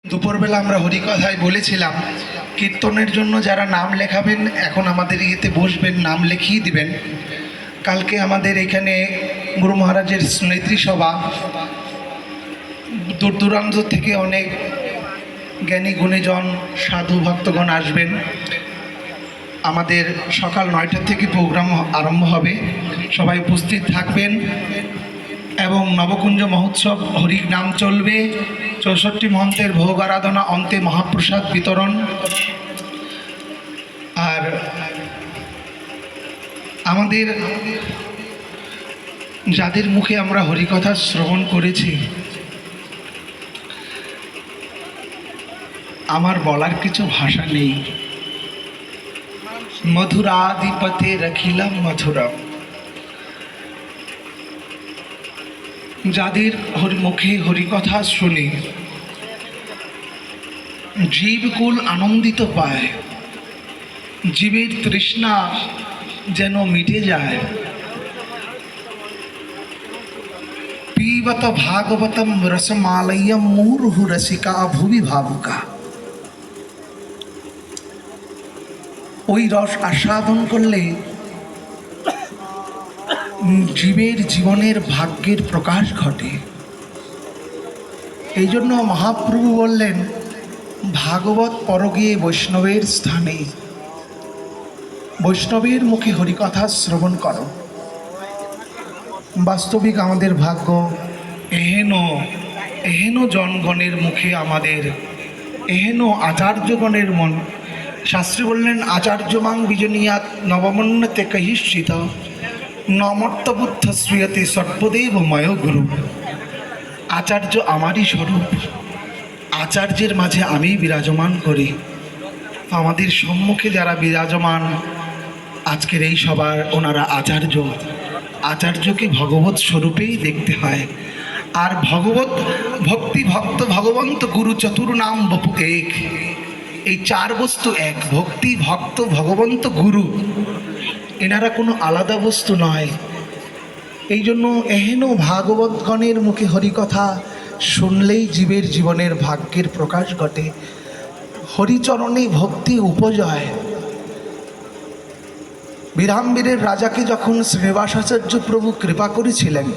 দুপুরবেলা আমরা হরিকথায় বলেছিলাম কীর্তনের জন্য যারা নাম লেখাবেন এখন আমাদের ইয়েতে বসবেন, নাম লিখিয়ে দিবেন। কালকে আমাদের এখানে গুরু মহারাজের স্মৃতি সভা, দূর দূরান্ত থেকে অনেক জ্ঞানী গুণীজন সাধু ভক্তগণ আসবেন। আমাদের সকাল 9টা থেকে প্রোগ্রাম আরম্ভ হবে, সবাই উপস্থিত থাকবেন এবং নবকুঞ্জ মহোৎসব হরি নাম চলবে। 64 মহন্তের ভোগ আরাধনা, অন্তে মহাপ্রসাদ বিতরণ। আর আমাদের যাদের মুখে আমরা হরিকথা শ্রবণ করেছি, আমার বলার কিছু ভাষা নেই। মধুরাধিপতে রাখিলাম মধুরম। যাদের মুখে হরিকথা শুনে জীবকুল আনন্দিত পায়, জীবের তৃষ্ণা যেন মিটে যায়। পিবত ভাগবতম রসমালয়ম মুহুর্হু রসিকা ভুবি ভাবুকা। ওই রস আস্বাদন করলে জীবের জীবনের ভাগ্যের প্রকাশ ঘটে। এই জন্য মহাপ্রভু বললেন, ভাগবত পরগে বৈষ্ণবের স্থানে, বৈষ্ণবের মুখে হরিকথা শ্রবণ করো। বাস্তবিক আমাদের ভাগ্য এহেন জনগণের মুখে, আমাদের এহেন আচার্যগণের মন। শাস্ত্রী বললেন, আচার্যমাং বিজনিয়াত নবমন্যতে কহিষ্ঠিত নমর্তবুদ্ধ শ্রীয়তে সর্বদেব ময় গুরু। আচার্য আমারই স্বরূপ, আচার্যের মাঝে আমি বিরাজমান করি। আমাদের সম্মুখে যারা বিরাজমান আজকের এই সবার, ওনারা আচার্য। আচার্যকে ভগবত স্বরূপেই দেখতে হয়। আর ভগবত ভক্তি, ভক্ত, ভগবন্ত, গুরু চতুর নাম বপু এক। এই চার বস্তু এক, ভক্তি, ভক্ত, ভগবন্ত, গুরু। এনারা কোনো আলাদা বস্তু নয়। এই জন্য এহেন ভাগবতগণের মুখে হরিকথা শুনলেই জীবের জীবনের ভাগ্যের প্রকাশ ঘটে। হরিচরণে ভক্তি উপজয়। বীরাম্বীরের রাজাকে যখন শ্রীনিবাসাচার্য প্রভু কৃপা করেছিলেন,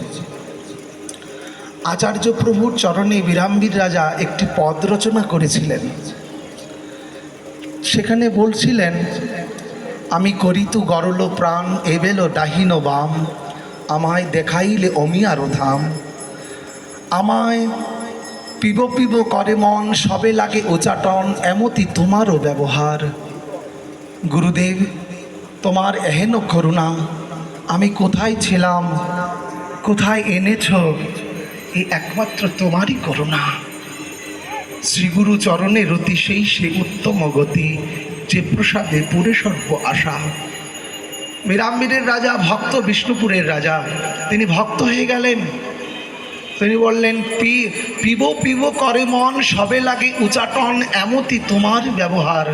আচার্য প্রভুর চরণে বীরাম্বীর রাজা একটি পদ রচনা করেছিলেন। সেখানে বলছিলেন, আমি করিতু গরল প্রাণ এবেল ডাহিন বাম, আমায় দেখাইলে অমিয়ার ধাম। আমায় পিব পিব করে মন, সবে লাগে উচাটন, এমতি তোমারও ব্যবহার। গুরুদেব, তোমার এহেন করুণা, আমি কোথায় ছিলাম, কোথায় এনেছ, এই একমাত্র তোমারই করুণা। শ্রীগুরু চরণে রতি সেই সে উত্তম গতি, যে প্রসাদে পুরে সর্ব আশা। বীরাম্বীরের রাজা ভক্ত, বিষ্ণুপুরের রাজা, তিনি ভক্ত হয়ে গেলেন। তিনি বললেন, পিব পিব করে মন, সবে লাগে উচাটন, এমতি তোমার ব্যবহার।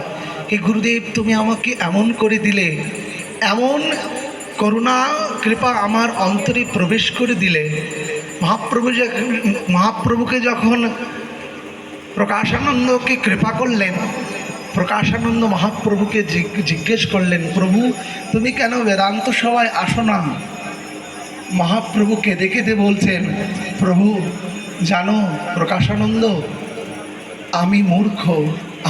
হে গুরুদেব, তুমি আমাকে এমন করে দিলে, এমন করুণা কৃপা আমার অন্তরে প্রবেশ করে দিলে। মহাপ্রভুকে যখন প্রকাশানন্দকে কৃপা করলেন, প্রকাশানন্দ মহাপ্রভুকে জিজ্ঞেস করলেন, প্রভু তুমি কেন বেদান্ত সভায় আসো না? মহাপ্রভু কেঁদে কেঁদে বলছেন, প্রভু জানো প্রকাশানন্দ, আমি মূর্খ,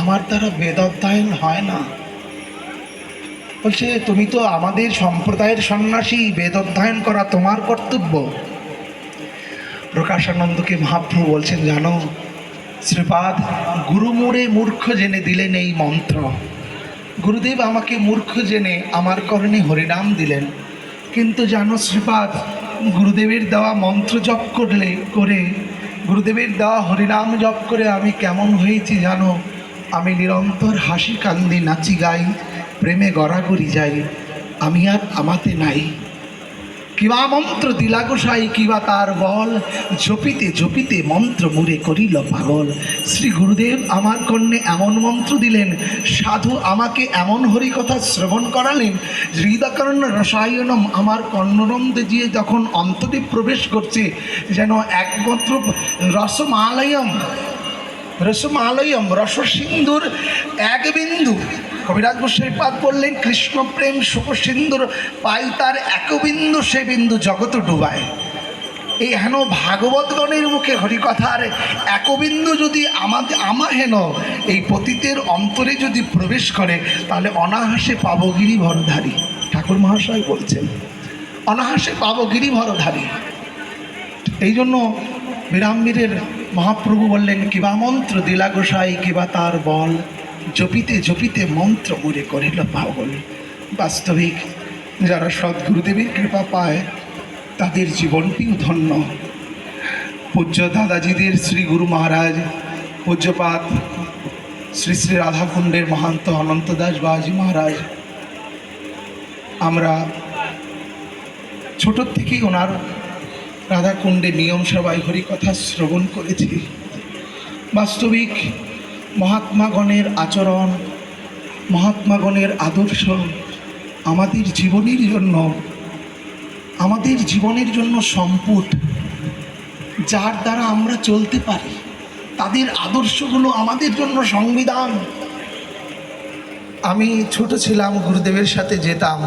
আমার দ্বারা বেদ অধ্যয়ন হয় না। বলছে, তুমি তো আমাদের সম্প্রদায়ের সন্ন্যাসী, বেদ অধ্যয়ন করা তোমার কর্তব্য। প্রকাশানন্দকে মহাপ্রভু বলছেন, জানো শ্রীপাদ, গুরু মোরে মূর্খ জেনে দিলেন এই মন্ত্র। গুরুদেব আমাকে মূর্খ জেনে আমার করণে হরিনাম দিলেন। কিন্তু জানো শ্রীপাদ, গুরুদেবের দেওয়া মন্ত্র জপ করে গুরুদেবের দেওয়া হরিনাম জপ করে আমি কেমন হয়েছি জানো? আমি নিরন্তর হাসি কান্দি নাচি গাই, প্রেমে গড়াগড়ি যাই, আমি আর আমাতে নাই। কিবা মন্ত্র দিলা গোসাই, কিবা তার বল, জপিতে জপিতে মন্ত্র মুরে করিল পাগল। শ্রী গুরুদেব আমার কর্ণে এমন মন্ত্র দিলেন, সাধু আমাকে এমন হরিকথা শ্রবণ করালেন, হৃদকর্ণ রসায়নম আমার কর্ণরন্ধে দিয়ে যখন অন্তরে প্রবেশ করছে, যেন একমাত্র রসমালয়ম রসমালয়ম রসসিন্ধুর এক বিন্দু। কবিরাজ গোসাই পাদ বললেন কৃষ্ণ প্রেম সুখ সিন্ধুর পাই তার এক বিন্দু, সে বিন্দু জগৎ ডুবায়। এই হেন ভাগবতগণের মুখে হরিকথার একবিন্দু যদি আমা হেন এই পতিতের অন্তরে যদি প্রবেশ করে, তাহলে অনাহাসে পাব গিরিভরধারী। ঠাকুর মহাশয় বলছেন অনাহাসে পাব গিরিভরধারী। এই জন্য বিরামবীরের মহাপ্রভু বললেন কিবা মন্ত্র দিলা গোসাই কিবা তার বল, জপিতে জপিতে মন্ত্র মুড়ে করিল পাগল। বাস্তবিক যারা সদ্গুরুদেবের কৃপা পায় তাদের জীবনটিও ধন্য। পূজ্য দাদাজিদের শ্রী গুরু মহারাজ পূজ্যপাত শ্রী শ্রী রাধাকুণ্ডের মহান্ত অনন্ত দাস বাবাজি মহারাজ, আমরা ছোটোর থেকেই ওনার রাধাকুণ্ডে নিয়ম সভায় হরিকথা শ্রবণ করেছি। বাস্তবিক মহাত্মাগণের আচরণ, মহাত্মাগণের আদর্শ আমাদের জীবনের জন্য সম্পদ, যার দ্বারা আমরা চলতে পারি। তাদের আদর্শগুলো আমাদের জন্য সংবিধান। আমি ছোট ছিলাম, গুরুদেবের সাথে যেতাম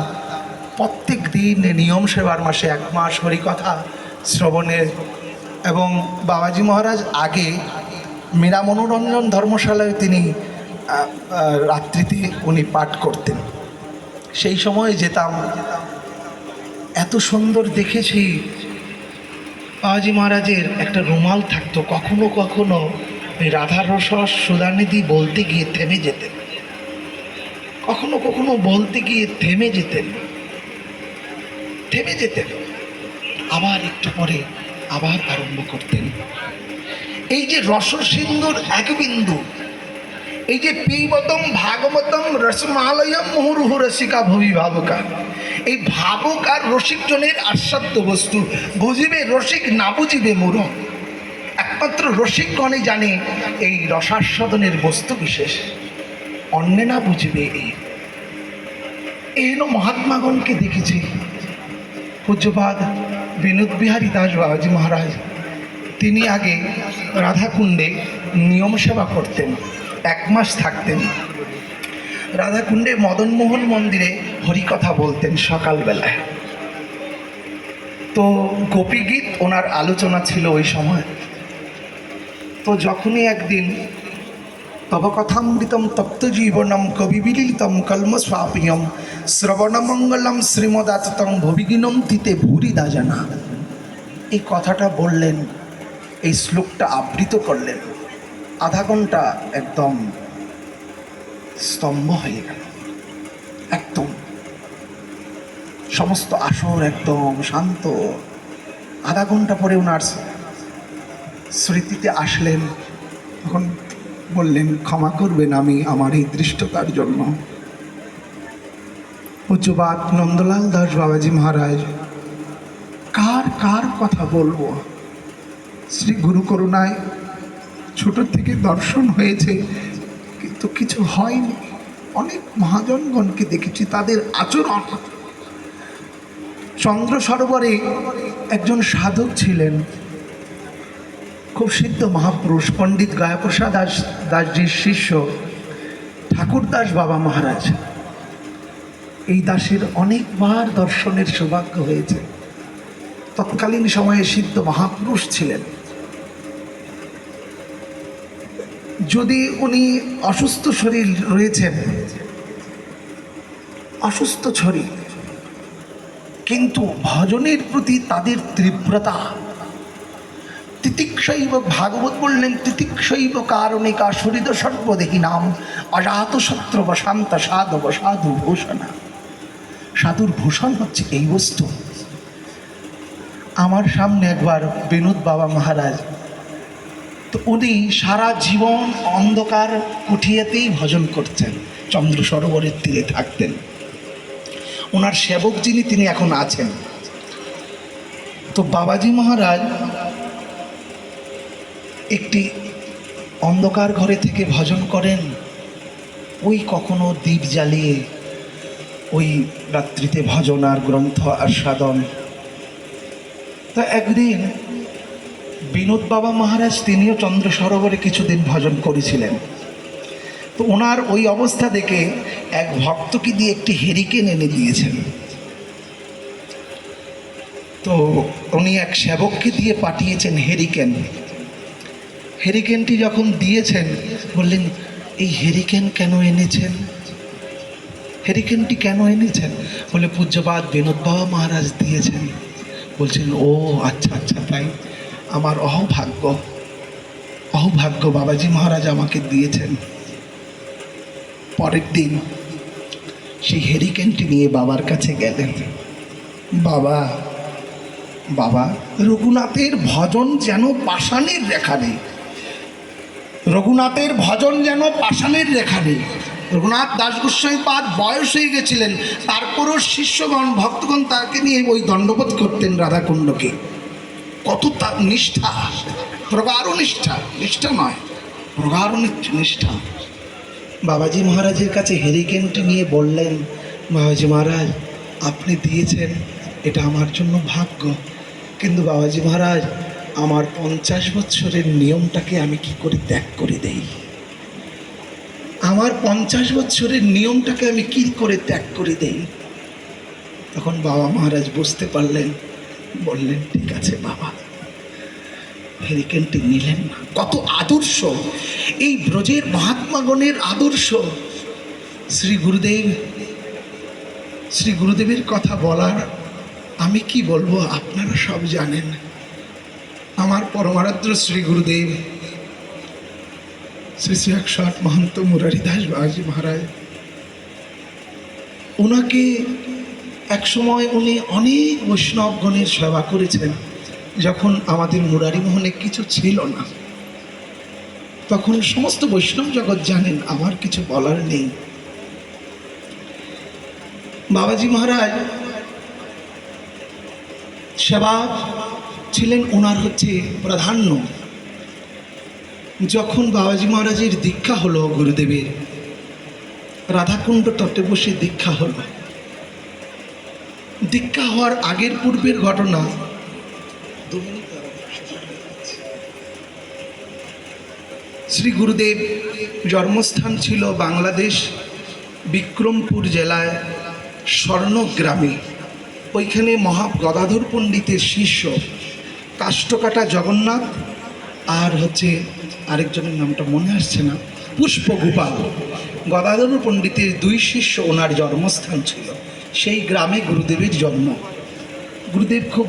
প্রত্যেক দিন নিয়ম সেবার মাসে 1 মাস হরিকথা শ্রবণের। এবং বাবাজি মহারাজ আগে মীরা মনোরঞ্জন ধর্মশালায় তিনি রাত্রিতে উনি পাঠ করতেন, সেই সময় যেতাম। এত সুন্দর দেখেছি, বাবাজি মহারাজের একটা রুমাল থাকতো, কখনো কখনো ওই রাধার রস সুধানিধি বলতে গিয়ে থেমে যেতেন, কখনো কখনো বলতে গিয়ে থেমে যেতেন, আবার একটু পরে আবার আরম্ভ করতেন। এই যে রসসিন্ধুর এক বিন্দু, এই যে পিবতম ভাগবতম রসমালয়ম মুহুর্মুহু রসিকা ভবি ভাবুকা, এই ভাবুক আর রসিকজনের আস্বাদ্য বস্তু। বুঝিবে রসিক, না বুঝিবে মূঢ়। একমাত্র রসিকগণে জানে এই রসাস্বাদনের বস্তু বিশেষ, অন্যে না বুঝিবে। এই হলো মহাত্মাগণকে দেখেছি। পূজ্যপাদ বিনোদ বিহারী দাস বাবাজি মহারাজ, তিনি আগে রাধাকুণ্ডে নিয়ম সেবা করতেন, 1 মাস থাকতেন। রাধাকুণ্ডে মদনমোহন মন্দিরে হরিকথা বলতেন সকালবেলায়। তো গোপীগীত ওনার আলোচনা ছিল ওই সময়। তো যখনই একদিন তব কথামৃতম তপ্ত জীবনম কবিবিলিতম কলমস্বাপিয়ম শ্রবণমঙ্গলম শ্রীমদাততং ভবিগিনম তিতে ভূরিদা জানা, এই কথাটা বললেন, এই শ্লোকটা আবৃত করলেন, আধা ঘন্টা একদম স্তম্ভ হয়ে গেল। একদম সমস্ত আসর একদম শান্ত। আধা ঘন্টা পরে ওনার স্মৃতিতে আসলেন, তখন বললেন ক্ষমা করবেন আমি আমার এই দৃষ্টতার জন্য। পূজ্যপাদ নন্দলাল দাস বাবাজি মহারাজ, কার কথা বলবো? শ্রী গুরু করুণায় ছোট থেকে দর্শন হয়েছে, কিন্তু কিছু হয়নি। অনেক মহাজনগণকে দেখেছি, তাদের আচরণ। চন্দ্র সরোবরে একজন সাধক ছিলেন, খুব সিদ্ধ মহাপুরুষ, পণ্ডিত গায়াপ্রসাদ দাসজির শিষ্য ঠাকুরদাস বাবা মহারাজ। এই দাসের অনেকবার দর্শনের সৌভাগ্য হয়েছে। তৎকালীন সময়ে সিদ্ধ মহাপুরুষ ছিলেন। যদি উনি অসুস্থ শরীর রয়েছেন, অসুস্থ শরীর, কিন্তু ভজনের প্রতি তাদের তীব্রতা, তিতিক্ষৈব, ভাগবত বললেন তিতিক্ষৈব কারণিকা সরিদ সর্বদেহী নাম অজাত শত্র বশান্ত সাধব সাধু ভূষণা। সাধুর ভূষণ হচ্ছে এই বস্তু। আমার সামনে একবার বিনোদ বাবা মহারাজ, তো উনি সারা জীবন অন্ধকার কুঠিয়াতেই ভজন করছেন, চন্দ্র সরোবরের তীরে থাকতেন। ওনার সেবক যিনি, তিনি এখন আছেন। তো বাবাজি মহারাজ একটি অন্ধকার ঘরে থেকে ভজন করেন, ওই কখনো দীপ জ্বালিয়ে ওই রাত্রিতে ভজন আর গ্রন্থ আস্বাদন। তো একদিন বিনোদ বাবা মহারাজ তিনিও চন্দ্র সরোবরে কিছুদিন ভজন করেছিলেন। তো ওনার ওই অবস্থা দেখে এক ভক্তকে দিয়ে একটি হেরিকেন এনে দিয়েছেন। তো উনি এক সেবককে দিয়ে পাঠিয়েছেন হেরিকেন। হেরিকেনটি যখন দিয়েছেন বললেন, এই হেরিকেন কেন এনেছেন? হেরিকেনটি কেন এনেছেন? বলে, পূজ্যপাদ বিনোদ বাবা মহারাজ দিয়েছেন। বলছেন, ও আচ্ছা আচ্ছা, তাই? আমার অহভাগ্য বাবাজি মহারাজ আমাকে দিয়েছেন। পরের দিন সেই হেরিকেনটি নিয়ে বাবার কাছে গেলেন। বাবা, রঘুনাথের ভজন যেন পাষাণের রেখা নেই, রঘুনাথের ভজন যেন পাষাণের রেখা নেই। রঘুনাথ দাস গোস্বামী পাদ বয়স হয়ে গেছিলেন, তারপরও শিষ্যগণ ভক্তগণ তাকে নিয়ে ওই দণ্ডবোধ করতেন রাধাকুণ্ডকে। কত তার নিষ্ঠা, প্রগাঢ় নিষ্ঠা, নিষ্ঠা নয় প্রগাঢ় নিষ্ঠা। বাবাজি মহারাজের কাছে হেরিকেনটি নিয়ে বললেন, বাবাজি মহারাজ আপনি দিয়েছেন, এটা আমার জন্য ভাগ্য, কিন্তু বাবাজি মহারাজ আমার 50 বছরের নিয়মটাকে আমি কি করে ত্যাগ করে দেই? আমার 50 বছরের নিয়মটাকে আমি কি করে ত্যাগ করে দেই? তখন বাবা মহারাজ বুঝতে পারলেন, বললেন, ঠিক আছে বাবা। হেরিকেনটি নিলেন না। কত আদর্শ এই ব্রজের মহাত্মাগণের আদর্শ! শ্রী গুরুদেবের কথা বলার আমি কি বলবো, আপনারা সব জানেন। আমার পরমারাধ্য শ্রী গুরুদেব শ্রী শ্রী 108 মহন্ত মুরারিদাস বাবাজি মহারাজ, ওনাকে একসময় উনি অনেক বৈষ্ণবগণের সেবা করেছেন। যখন আমাদের মুরারিমোহনে কিছু ছিল না, তখন সমস্ত বৈষ্ণব জগৎ জানেন, আমার কিছু বলার নেই। বাবাজি মহারাজ সেবা ছিলেন ওনার হচ্ছে প্রাধান্য। যখন বাবাজি মহারাজের দীক্ষা হলো, গুরুদেবের রাধাকুণ্ড তটে বসে দীক্ষা হলো। দীক্ষা হওয়ার আগের পূর্বের ঘটনা, শ্রী গুরুদেব জন্মস্থান ছিল বাংলাদেশ বিক্রমপুর জেলায় স্বর্ণগ্রামে। ওইখানে গদাধর পণ্ডিতের শিষ্য কাষ্ঠকাটা জগন্নাথ আর হচ্ছে আরেকজনের নামটা মনে আসছে না, পুষ্পগোপাল, গদাধর পণ্ডিতের 2 শিষ্য ওনার জন্মস্থান ছিল। সেই গ্রামে গুরুদেবের জন্ম। গুরুদেব খুব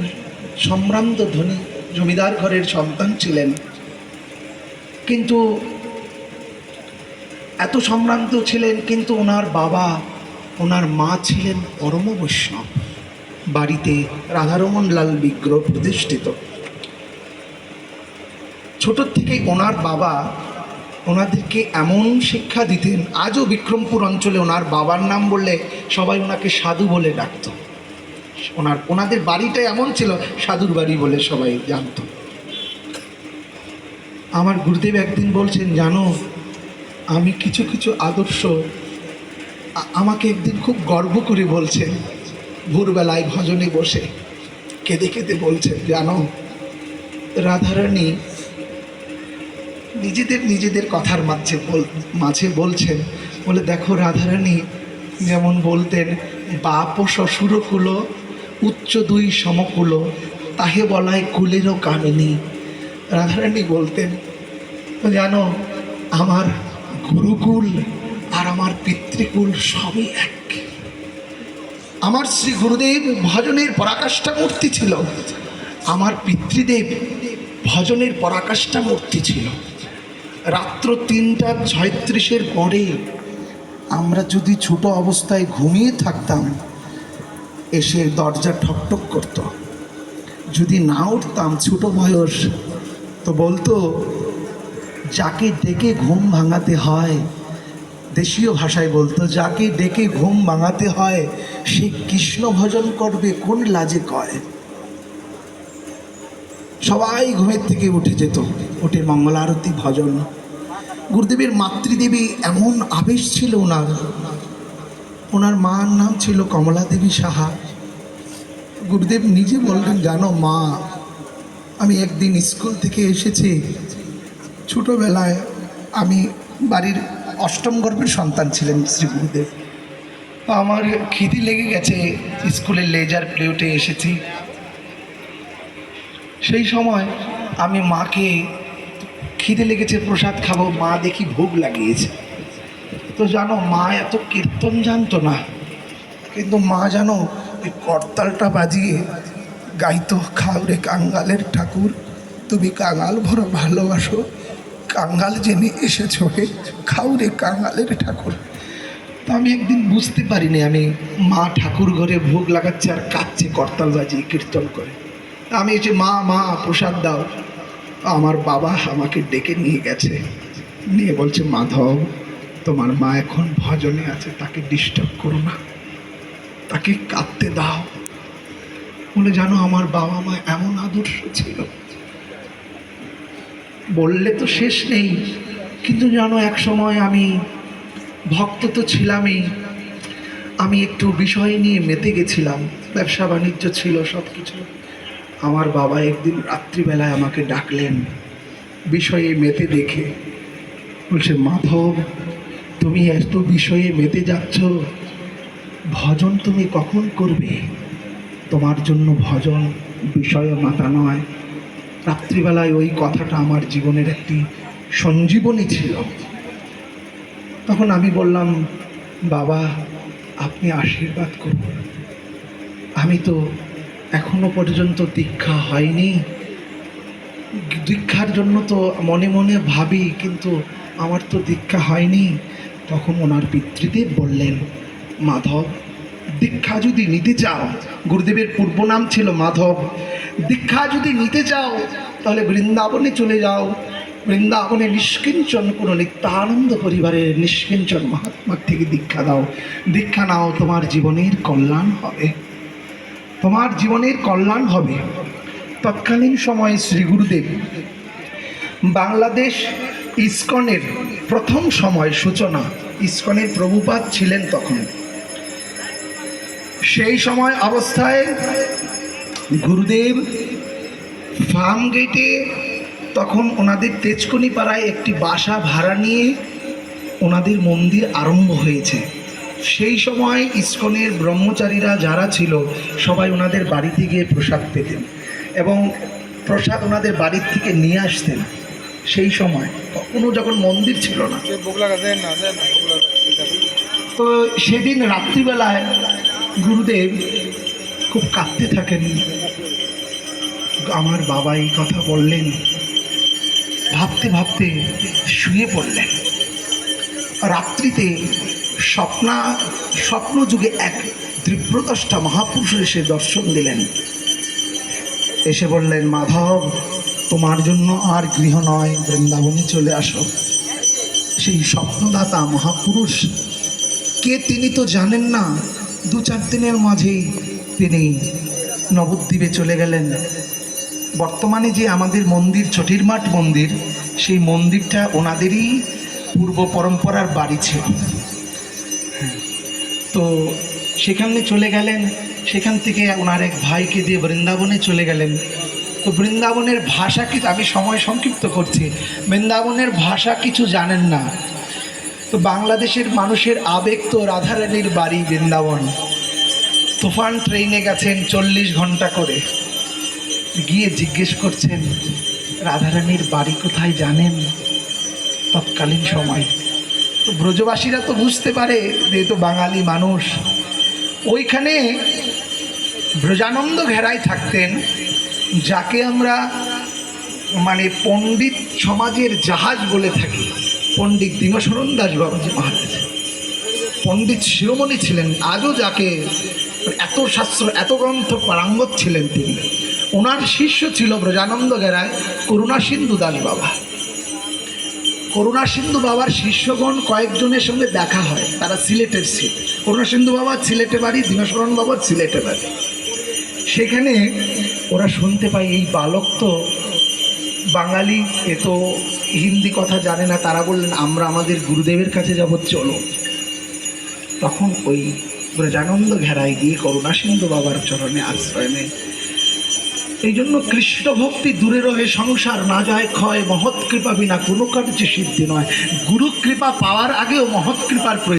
সম্ভ্রান্ত ধনী জমিদার ঘরের সন্তান ছিলেন, কিন্তু এত সম্ভ্রান্ত ছিলেন, কিন্তু ওনার বাবা ওনার মা ছিলেন পরম বৈষ্ণব। বাড়িতে রাধারমণ লাল বিগ্রহ প্রতিষ্ঠিত। ছোট থেকেই ওনার বাবা ওনাদেরকে এমন শিক্ষা দিতেন, আজও বিক্রমপুর অঞ্চলে ওনার বাবার নাম বললে সবাই ওনাকে সাধু বলে ডাকত। ওনাদের বাড়িটা এমন ছিল, সাধুর বাড়ি বলে সবাই জানত। আমার গুরুদেব একদিন বলছেন, জানো আমি কিছু কিছু আদর্শ, আমাকে একদিন খুব গর্ব করে বলছেন, ভোরবেলায় ভজনে বসে কেঁদে কেঁদে বলছেন, জানো রাধারানী নিজেদের কথার মাঝে বলছেন, বলে দেখো রাধারানী যেমন বলতেন, বাপ ও শ্বশুর কুলো উচ্চ 2 সমকুলো, তাহে বলায় কুলেরও কামিনী। রাধারানী বলতেন, জানো আমার গুরুকুল আর আমার পিতৃকুল সবই এক। আমার শ্রী গুরুদেব ভজনের পরাকাষ্ঠা মূর্তি ছিল, আমার পিতৃদেব ভজনের পরাকাষ্ঠা মূর্তি ছিল। রাত্র 3:36 পরে আমরা যদি ছোট অবস্থায় ঘুমিয়ে থাকতাম, এসে দরজা ঠকঠক করত। যদি না উঠতাম, ছোট বয়স, তো বলতো, যাকে ডেকে ঘুম ভাঙাতে হয়, দেশীয় ভাষায় বলতো, যাকে ডেকে ঘুম ভাঙাতে হয় সে কৃষ্ণ ভজন করবে কোন লাজে কয়। সবাই ঘুমের থেকে উঠে যেত, উঠে মঙ্গল আরতি ভজন। গুরুদেবের মাতৃদেবী এমন আবেশ ছিল ওনার মার নাম ছিল কমলা দেবী সাহা। গুরুদেব নিজে বললেন, জানো মা, আমি একদিন স্কুল থেকে এসেছি। ছোটোবেলায় আমি বাড়ির অষ্টম গর্ভের সন্তান ছিলেন শ্রী গুরুদেব। আমার খিদে লেগে গেছে, স্কুলের লেজার পিরিয়ডে এসেছি। সেই সময় আমি মাকে, খিদে লেগেছে প্রসাদ খাবো, মা দেখি ভোগ লাগিয়েছে। তো জানো, মা এত কীর্তন জানতো না, কিন্তু মা জানো ওই করতালটা বাজিয়ে গাইতো, খাও রে কাঙ্গালের ঠাকুর, তুমি কাঙাল ভরো ভালোবাসো, কাঙ্গাল জেনে এসেছো হে, খাও রে কাঙ্গালের ঠাকুর। তো আমি একদিন বুঝতে পারিনি, আমি মা ঠাকুর ঘরে ভোগ লাগাচ্ছে আর কাঁদছে করতাল বাজিয়ে কীর্তন করে। তা আমি এসে মা মা প্রসাদ দাও। আমার বাবা আমাকে ডেকে নিয়ে গেছে, নিয়ে বলছে, মাধব তোমার মা এখন ভজনে আছে, তাকে ডিস্টার্ব করো না, তাকে কাঁদতে দাও। বলে জানো, আমার বাবা মা এমন আদর্শ ছিল, বললে তো শেষ নেই। কিন্তু জানো, এক সময় আমি ভক্ত তো ছিলামই, আমি একটু বিষয় নিয়ে মেতে গেছিলাম, ব্যবসা বাণিজ্য ছিল সব কিছু। আমার বাবা একদিন রাত্রিবেলায় আমাকে ডাকলেন, বিষয়ে মেতে দেখে বলছে, মাধব তুমি এত বিষয়ে মেতে যাচ্ছ, ভজন তুমি কখন করবে? তোমার জন্য ভজন বিষয় মাতা নয়। রাত্রিবেলায় ওই কথাটা আমার জীবনের একটি সঞ্জীবনী ছিল। তখন আমি বললাম, বাবা আপনি আশীর্বাদ করুন, আমি তো এখনো পর্যন্ত দীক্ষা হয়নি, দীক্ষার জন্য তো মনে মনে ভাবি, কিন্তু আমার তো দীক্ষা হয়নি। তখন ওনার পিতৃদেব বললেন, মাধব দীক্ষা যদি নিতে চাও, গুরুদেবের পূর্ব নাম ছিল মাধব, দীক্ষা যদি নিতে চাও তাহলে বৃন্দাবনে চলে যাও, বৃন্দাবনে নিষ্কিঞ্চন কোনো নিত্যানন্দ পরিবারের নিষ্কিঞ্চন মহাত্মার থেকে দীক্ষা দাও, দীক্ষা নাও, তোমার জীবনের কল্যাণ হবে, তোমার জীবনের কল্যাণ হবে। তৎকালীন সময়ে শ্রী গুরুদেব বাংলাদেশ ইস্কনের প্রথম সময় সূচনা, ইস্কনের প্রভুপাদ ছিলেন তখন। সেই সময় অবস্থায় গুরুদেব ফার্ম গেটে, তখন ওনাদের তেজকনি পাড়ায় একটি বাসা ভাড়া নিয়ে ওনাদের মন্দির আরম্ভ হয়েছে। সেই সময় ইস্কনের ব্রহ্মচারীরা যারা ছিল সবাই ওনাদের বাড়িতে গিয়ে প্রসাদ পেতেন এবং প্রসাদ ওনাদের বাড়ির থেকে নিয়ে আসতেন। সেই সময় তখনও যখন মন্দির ছিল না। তো সেদিন রাত্রিবেলায় গুরুদেব খুব কাঁদতে থাকেন। আমার বাবা এই কথা বললেন, ভাবতে ভাবতে শুয়ে পড়লেন। রাত্রিতে স্বপ্ন যুগে এক তীব্রদ্রষ্টা মহাপুরুষ এসে দর্শন দিলেন, এসে বললেন, মাধব তোমার জন্য আর গৃহ নয়, বৃন্দাবনে চলে আসো। সেই স্বপ্নদাতা মহাপুরুষ কে তিনি তো জানেন না। 2-4 দিনের মাঝেই তিনি নবদ্বীপে চলে গেলেন। বর্তমানে যে আমাদের মন্দির চটিরমাঠ মন্দির, সেই মন্দিরটা ওনাদেরই পূর্ব পরম্পরার বাড়ি ছিল। তো সেখানে চলে গেলেন, সেখান থেকে ওনার এক ভাইকে দিয়ে বৃন্দাবনে চলে গেলেন। তো বৃন্দাবনের ভাষা কি, আমি সময় সংক্ষিপ্ত করছি, বৃন্দাবনের ভাষা কিছু জানেন না। তো বাংলাদেশের মানুষের আবেগ তো রাধারানীর বাড়ি বৃন্দাবন। তুফান ট্রেনে গেছেন 40 ঘন্টা করে, গিয়ে জিজ্ঞেস করছেন রাধারানীর বাড়ি কোথায় জানেন? তৎকালীন সময় তো ব্রজবাসীরা তো বুঝতে পারে যে তো বাঙালি মানুষ। ওইখানে ব্রজানন্দ ঘেরায় থাকতেন, যাকে আমরা মানে পণ্ডিত সমাজের জাহাজ বলে থাকি। পণ্ডিত দীনশরণ দাস বাবাজি মহারাজ পণ্ডিত শিরোমণি ছিলেন, আজও যাকে এত শাস্ত্র এত গ্রন্থ পারাঙ্গত ছিলেন তিনি। ওনার শিষ্য ছিল ব্রজানন্দ ঘেরায় করুণা সিন্ধু দাস বাবা। করুণা সিন্ধু বাবার শিষ্যগণ কয়েকজনের সঙ্গে দেখা হয়, তারা সিলেটের ছিল। করুণা সিন্ধু বাবার সিলেটে বাড়ি, দীনশরণ বাবার সিলেটে বাড়ি। সেখানে ওরা শুনতে পায় এই বালক তো বাঙালি, এ তো হিন্দি কথা জানে না। তারা বললেন, আমরা আমাদের গুরুদেবের কাছে যাব, চলো। তখন ওই ব্রজানন্দ ঘেরায় গিয়ে করুণা সিন্ধু বাবার চরণে আশ্রয় নেয়। এই জন্য কৃষ্ণ ভক্তি দূরে রহে সংসার না যায় ক্ষয়, মহৎ কৃপা বিনা কোনো কার্যে সিদ্ধি নয়। গুরু কৃপা পাওয়ার আগেও মহৎ কৃপার প্রয়োজন।